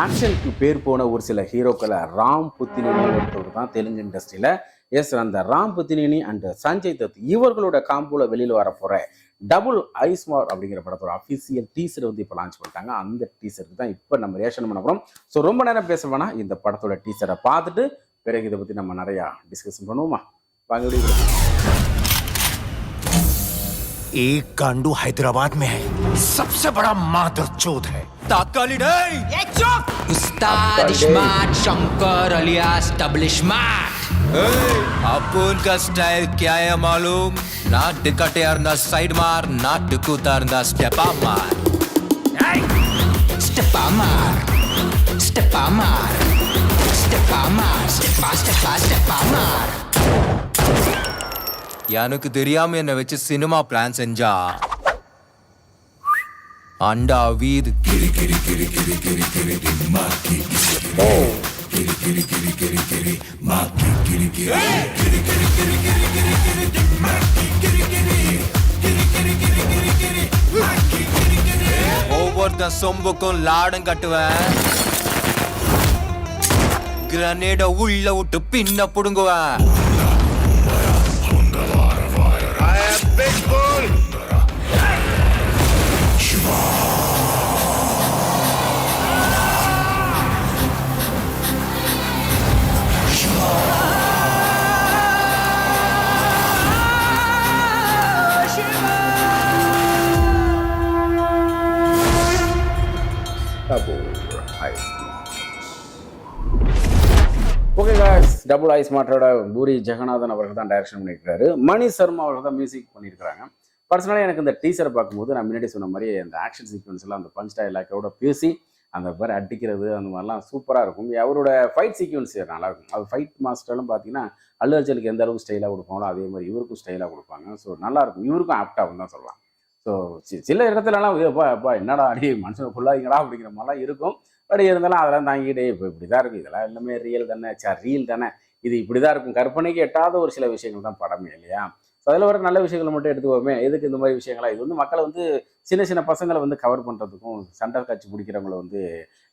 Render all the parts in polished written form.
ஆக்ஷனுக்கு பேர் போன ஒரு சில ஹீரோக்களை ராம் புத்தினேனி ஒருத்தவர் தான் தெலுங்கு இண்டஸ்ட்ரியில். எஸ், அந்த ராம் புத்தினேனி அண்ட் சஞ்சய் தத் இவர்களோட காம்போல வெளியில் வர போகிற டபுள் ஐஸ்மார் அப்படிங்கிற படத்தோட அஃபிஷியல் டீசர் வந்து இப்போ லான்ச் பண்ணிட்டாங்க. அந்த டீசருக்கு தான் இப்போ நம்ம ரியாக்ஷன் பண்ண போகிறோம். ஸோ ரொம்ப நேரம் பேச வேணாம், இந்த படத்தோட டீசரை பார்த்துட்டு பிறகு இதை பற்றி நம்ம நிறையா டிஸ்கஷன் பண்ணுவோமா? வாங்க. एक गांडू हैदराबाद में है, सबसे बड़ा मादरचोद है। तात्कालिक उस्ताद iSmart Shankar alias double smart. अपन का स्टाइल क्या है मालूम? ना टिकटेर ना साइड मार, ना टिकुतार ना स्टेपा मार। स्टेपा मार, स्टेपा मार, स्टेपा मार, स्टेपा स्टेपा स्टेपा मार। எனக்கு தெரியாம என்ன வச்சு சினிமா பிளான் செஞ்சா அண்டா வீது கிரி கிரி கிரி கிரி கிரி கிரி கிரி மாக்கி கிரி கிரி கிரி கிரி கிரி மாக்கி கிரி கிரி கிரி கிரி கிரி கிரி கிரி கிரி மாக்கி கிரி கிரி கிரி கிரி கிரி கிரி கிரி மாக்கி கிரி கிரி. ஒவ்வொருத்த சொம்புக்கும் லாடம் கட்டுவேன், கிரனேட உள்ள விட்டு பின்ன புடுங்குவேன். ஓகே காய்ஸ், டபுள் ஐ ஸ்மார்ட்டோட பூரி ஜெகநாதன் அவர்கள் தான் டைரக்ஷன் பண்ணியிருக்காரு. மணி சர்மா அவர்கள் தான் மியூசிக் பண்ணியிருக்காங்க. பர்சனலாக எனக்கு இந்த டீசரை பார்க்கும்போது நான் முன்னாடி சொன்ன மாதிரி அந்த ஆக்ஷன் சீக்வன்ஸ் எல்லாம் அந்த பஞ்ச் டைலாக்கோட பேசி அந்த மாதிரி அடிக்கிறது அந்த மாதிரிலாம் சூப்பராக இருக்கும். அவரோட ஃபைட் சீக்வன்ஸ் நல்லாயிருக்கும். அது ஃபைட் மாஸ்டர்லாம் பார்த்தீங்கன்னா அல்லு அர்ஜுனுக்கு எந்த அளவுக்கு ஸ்டைலாக கொடுப்பாங்களோ அதே மாதிரி இவருக்கும் ஸ்டைலாக கொடுப்பாங்க. ஸோ நல்லாயிருக்கும், இவருக்கும் ஆப்டாகும் தான் சொல்லலாம். ஸோ சில இடத்துலலாம் எப்பா என்னடா அடி மனுஷனை ஃபுல்லாதீங்களா அப்படிங்கிற மாதிரிலாம் இருக்கும். பட் இருந்தாலும் அதெல்லாம் தாங்கிட்டே இப்போ இப்படி தான் இருக்குது, இதெல்லாம் எல்லாமே ரியல் தானே, ரீல் தானே, இது இப்படி தான் இருக்கும், கற்பனைக்கு எட்டாத ஒரு சில விஷயங்கள் தான் படமே இல்லையா? ஸோ அதில் வர நல்ல விஷயங்களை மட்டும் எடுத்துக்கோமே, எதுக்கு இந்த மாதிரி விஷயங்களா? இது வந்து மக்களை வந்து சின்ன சின்ன பசங்களை வந்து கவர் பண்ணுறதுக்கும் சண்டை காட்சி பிடிக்கிறவங்களை வந்து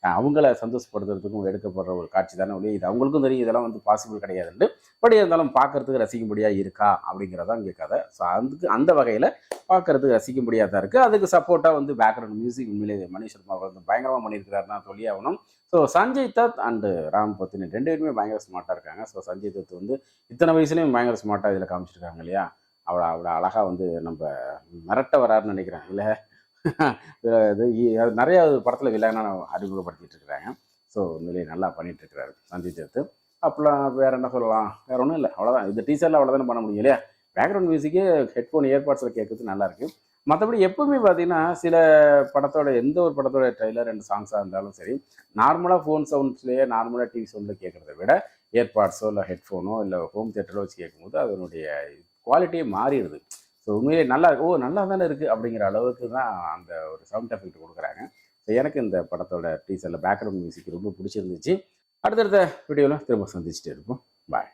அவங்கள சந்தோஷப்படுத்துறதுக்கும் எடுக்கப்படுற ஒரு காட்சி தானே ஒழிய இது அவங்களுக்கும் தெரியும் இதெல்லாம் வந்து பாசிபிள் கிடையாதுன்ட்டு. பட் இருந்தாலும் பார்க்கறதுக்கு ரசிக்கும்படியாக இருக்கா அப்படிங்கிறதான் இங்கே கதை. ஸோ அதுக்கு அந்த வகையில் பார்க்கறதுக்கு ரசிக்கும்படியாக இருக்குது. அதுக்கு சப்போர்ட்டாக வந்து பேக்ரவுண்ட் மியூசிக் உண்மையிலே மணி சர்மா வந்து பயங்கரமாக பண்ணியிருக்கிறாருன்னா சொல்லி ஆகணும். ஸோ சஞ்சய் தத் அண்டு ராம் புத்தினேனி ரெண்டு பேருமே பயங்கர ஸ்மார்ட்டாக இருக்காங்க. ஸோ சஞ்சய் தத் வந்து இத்தனை வயசுலேயும் பயங்கர ஸ்மார்ட்டாக இதில் காமிச்சிருக்காங்க இல்லையா? அவ்வளோ அழகாக வந்து நம்ம மிரட்ட வராருன்னு நினைக்கிறேன். இல்லை இது நிறைய படத்தில் வில்லனாக அறிமுகப்படுத்திட்டு இருக்கிறாங்க. ஸோ உண்மையிலேயே நல்லா பண்ணிட்டு இருக்கிறாரு சஞ்சய் தத். அப்போலாம் வேறு என்ன சொல்லலாம், வேறு ஒன்றும் இல்லை, அவ்வளோதான். இந்த டீசரில் அவ்வளோதானே பண்ண முடியும் இல்லையா? பேக்ரவுண்ட் மியூசிக்கு ஹெட்ஃபோன் ஏர்பாட்ஸில் கேட்குறது நல்லாயிருக்கு. மற்றபடி எப்பவுமே பார்த்தீங்கன்னா சில படத்தோட எந்த ஒரு படத்தோட ட்ரெய்லர் அண்ட் சாங்ஸாக இருந்தாலும் சரி, நார்மலாக ஃபோன் சவுண்ட்ஸ்லேயே நார்மலாக டிவி சவுண்டில் கேட்குறத விட ஏர்பாட்ஸோ இல்லை ஹெட்ஃபோனோ இல்லை ஹோம் தியேட்டரோ வச்சு கேட்கும்போது அதனுடைய குவாலிட்டியே மாறிடுது. ஸோ உண்மையிலே நல்லா நல்லா தானே இருக்குது அப்படிங்கிற அளவுக்கு தான் அந்த ஒரு சவுண்ட் எஃபெக்ட் கொடுக்குறாங்க. ஸோ எனக்கு இந்த படத்தோட டீசரில் பேக்ரவுண்ட் மியூசிக் ரொம்ப பிடிச்சிருந்துச்சு. அடுத்தடுத்த வீடியோவில் திரும்ப சந்திச்சுட்டு இருப்போம். பாய்.